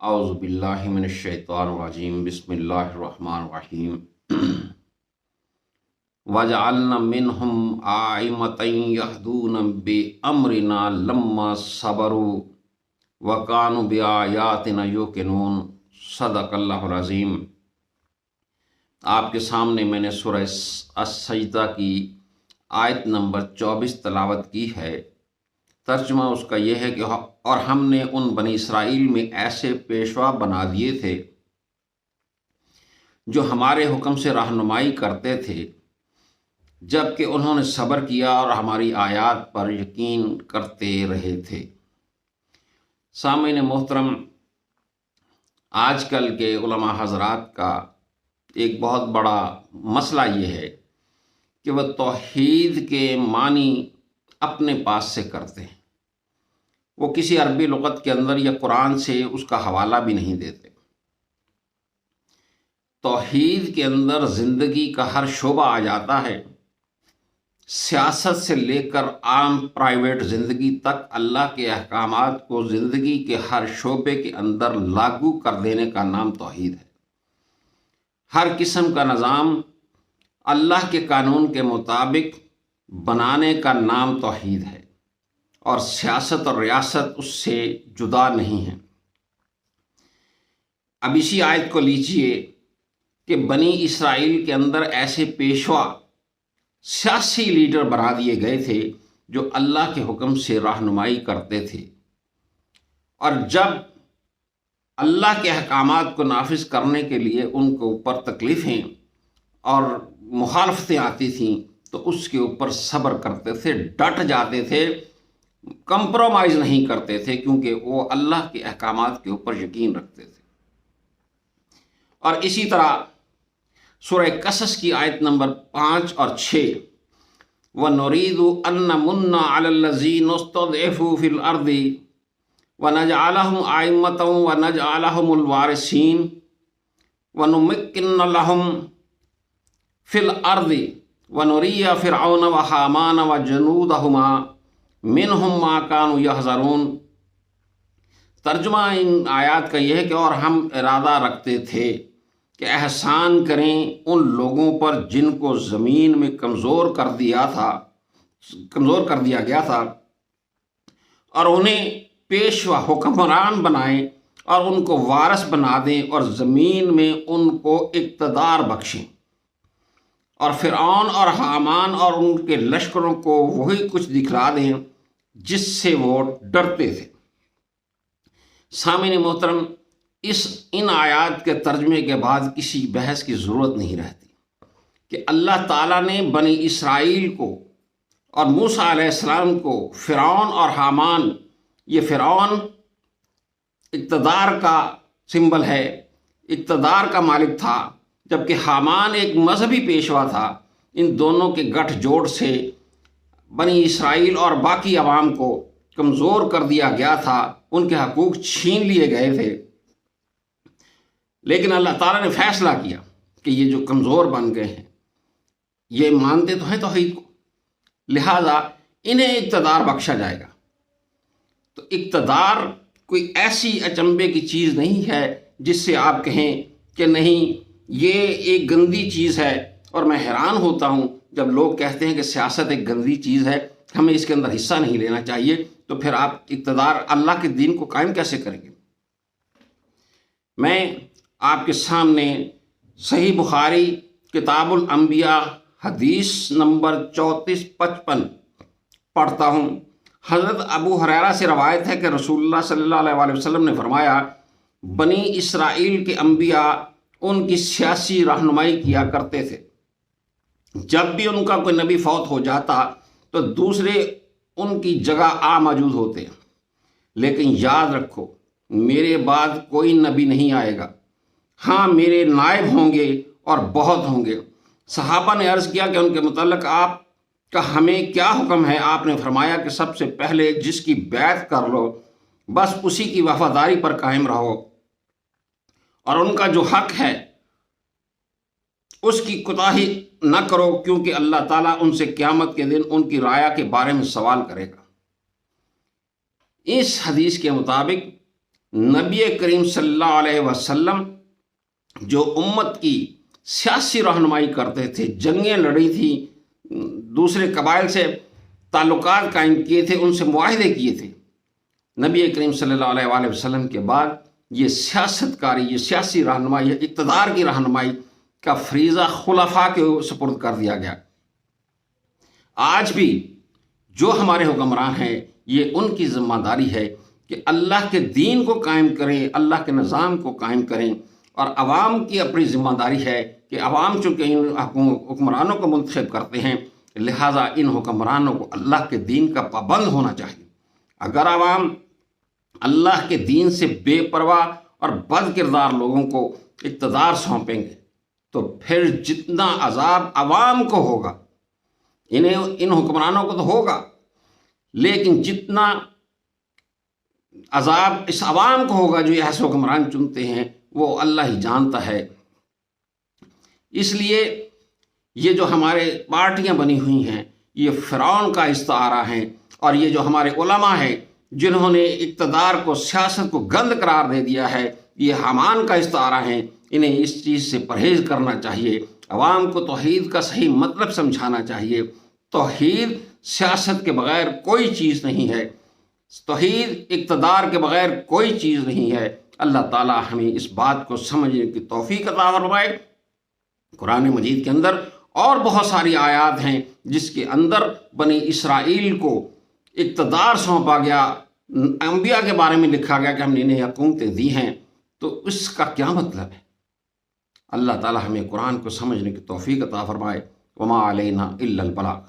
اعوذ باللہ من الشیطان الرجیم بسم اللہ الرحمن الرحیم وجعلنا منہم آئمۃ یہدون بامرنا لما صبروا وکانوا بآیاتنا یوقنون صدق اللہ العظیم۔ آپ کے سامنے میں نے سورہ السجدہ کی آیت نمبر 24 تلاوت کی ہے۔ ترجمہ اس کا یہ ہے کہ اور ہم نے ان بنی اسرائیل میں ایسے پیشوا بنا دیے تھے جو ہمارے حکم سے رہنمائی کرتے تھے جب کہ انہوں نے صبر کیا اور ہماری آیات پر یقین کرتے رہے تھے۔ سامعین محترم، آج کل کے علماء حضرات کا ایک بہت بڑا مسئلہ یہ ہے کہ وہ توحید کے معنی اپنے پاس سے کرتے ہیں، وہ کسی عربی لغت کے اندر یا قرآن سے اس کا حوالہ بھی نہیں دیتے۔ توحید کے اندر زندگی کا ہر شعبہ آ جاتا ہے، سیاست سے لے کر عام پرائیویٹ زندگی تک اللہ کے احکامات کو زندگی کے ہر شعبے کے اندر لاگو کر دینے کا نام توحید ہے۔ ہر قسم کا نظام اللہ کے قانون کے مطابق بنانے کا نام توحید ہے، اور سیاست اور ریاست اس سے جدا نہیں ہے۔ اب اسی آیت کو لیجئے کہ بنی اسرائیل کے اندر ایسے پیشوا سیاسی لیڈر بنا دیے گئے تھے جو اللہ کے حکم سے رہنمائی کرتے تھے، اور جب اللہ کے احکامات کو نافذ کرنے کے لیے ان کے اوپر تکلیفیں اور مخالفتیں آتی تھیں تو اس کے اوپر صبر کرتے تھے، ڈٹ جاتے تھے، کمپرومائز نہیں کرتے تھے، کیونکہ وہ اللہ کے احکامات کے اوپر یقین رکھتے تھے۔ اور اسی طرح سورہ قصص کی آیت نمبر 5 اور 6 وَنُرِيدُ أَن نَّمُنَّ عَلَى الَّذِينَ اسْتُضْعِفُوا فِي الْأَرْضِ وَنَجْعَلَهُمْ أَئِمَّةً وَنَجْعَلَهُمُ الْوَارِثِينَ وَنُمَكِّنَ لَهُمْ فِي الْأَرْضِ وَنُرِيَ فِرْعَوْنَ وَحَامَانَ وَجُنُودَهُمَا مِنْهُمْ مَا كَانُوا يَحْذَرُونَ۔ ترجمہ ان آیات کا یہ ہے کہ اور ہم ارادہ رکھتے تھے کہ احسان کریں ان لوگوں پر جن کو زمین میں کمزور کر دیا گیا تھا، اور انہیں پیشوا حکمران بنائیں اور ان کو وارث بنا دیں، اور زمین میں ان کو اقتدار بخشیں، اور فرعون اور حامان اور ان کے لشکروں کو وہی کچھ دکھلا دیں جس سے وہ ڈرتے تھے۔ سامعین محترم، ان آیات کے ترجمے کے بعد کسی بحث کی ضرورت نہیں رہتی کہ اللہ تعالیٰ نے بنی اسرائیل کو اور موسیٰ علیہ السلام کو فرعون اور حامان، یہ فرعون اقتدار کا سمبل ہے، اقتدار کا مالک تھا، جبکہ حامان ایک مذہبی پیشوا تھا، ان دونوں کے گٹھ جوڑ سے بنی اسرائیل اور باقی عوام کو کمزور کر دیا گیا تھا، ان کے حقوق چھین لیے گئے تھے۔ لیکن اللہ تعالیٰ نے فیصلہ کیا کہ یہ جو کمزور بن گئے ہیں یہ مانتے تو ہیں توحید کو، لہذا انہیں اقتدار بخشا جائے گا۔ تو اقتدار کوئی ایسی اچنبے کی چیز نہیں ہے جس سے آپ کہیں کہ نہیں یہ ایک گندی چیز ہے، اور میں حیران ہوتا ہوں جب لوگ کہتے ہیں کہ سیاست ایک گندی چیز ہے، ہمیں اس کے اندر حصہ نہیں لینا چاہیے، تو پھر آپ اقتدار اللہ کے دین کو قائم کیسے کریں گے؟ میں آپ کے سامنے صحیح بخاری کتاب الانبیاء حدیث نمبر 3455 پڑھتا ہوں۔ حضرت ابو ہریرہ سے روایت ہے کہ رسول اللہ صلی اللہ علیہ وسلم نے فرمایا، بنی اسرائیل کے انبیاء ان کی سیاسی رہنمائی کیا کرتے تھے۔ جب بھی ان کا کوئی نبی فوت ہو جاتا تو دوسرے ان کی جگہ آ موجود ہوتے، لیکن یاد رکھو میرے بعد کوئی نبی نہیں آئے گا، ہاں میرے نائب ہوں گے اور بہت ہوں گے۔ صحابہ نے عرض کیا کہ ان کے متعلق آپ کا ہمیں کیا حکم ہے؟ آپ نے فرمایا کہ سب سے پہلے جس کی بیعت کر لو بس اسی کی وفاداری پر قائم رہو، اور ان کا جو حق ہے اس کی کوتاہی نہ کرو، کیونکہ اللہ تعالیٰ ان سے قیامت کے دن ان کی رعایا کے بارے میں سوال کرے گا۔ اس حدیث کے مطابق نبی کریم صلی اللہ علیہ وسلم جو امت کی سیاسی رہنمائی کرتے تھے، جنگیں لڑی تھی، دوسرے قبائل سے تعلقات قائم کیے تھے، ان سے معاہدے کیے تھے، نبی کریم صلی اللہ علیہ وآلہ وسلم کے بعد یہ سیاست کاری، یہ سیاسی رہنمائی، یہ اقتدار کی رہنمائی کا فریضہ خلفاء کے سپرد کر دیا گیا۔ آج بھی جو ہمارے حکمران ہیں، یہ ان کی ذمہ داری ہے کہ اللہ کے دین کو قائم کریں، اللہ کے نظام کو قائم کریں، اور عوام کی اپنی ذمہ داری ہے کہ عوام چونکہ ان حکمرانوں کو منتخب کرتے ہیں، لہٰذا ان حکمرانوں کو اللہ کے دین کا پابند ہونا چاہیے۔ اگر عوام اللہ کے دین سے بے پرواہ اور بد کردار لوگوں کو اقتدار سونپیں گے تو پھر جتنا عذاب عوام کو ہوگا، ان حکمرانوں کو تو ہوگا، لیکن جتنا عذاب اس عوام کو ہوگا جو ایسے حکمران چنتے ہیں، وہ اللہ ہی جانتا ہے۔ اس لیے یہ جو ہمارے پارٹیاں بنی ہوئی ہیں، یہ فرعون کا استعارہ ہیں، اور یہ جو ہمارے علماء ہیں جنہوں نے اقتدار کو، سیاست کو گند قرار دے دیا ہے، یہ حامان کا استعارہ ہیں۔ انہیں اس چیز سے پرہیز کرنا چاہیے، عوام کو توحید کا صحیح مطلب سمجھانا چاہیے۔ توحید سیاست کے بغیر کوئی چیز نہیں ہے، توحید اقتدار کے بغیر کوئی چیز نہیں ہے۔ اللہ تعالی ہمیں اس بات کو سمجھنے کی توفیق عطا فرمائے۔ قرآن مجید کے اندر اور بہت ساری آیات ہیں جس کے اندر بنی اسرائیل کو اقتدار سونپا گیا، انبیاء کے بارے میں لکھا گیا کہ ہم نے انہیں حکومتیں دی ہیں، تو اس کا کیا مطلب ہے؟ اللہ تعالی ہمیں قرآن کو سمجھنے کی توفیق عطا فرمائے۔ وما علینا الا البلاغ۔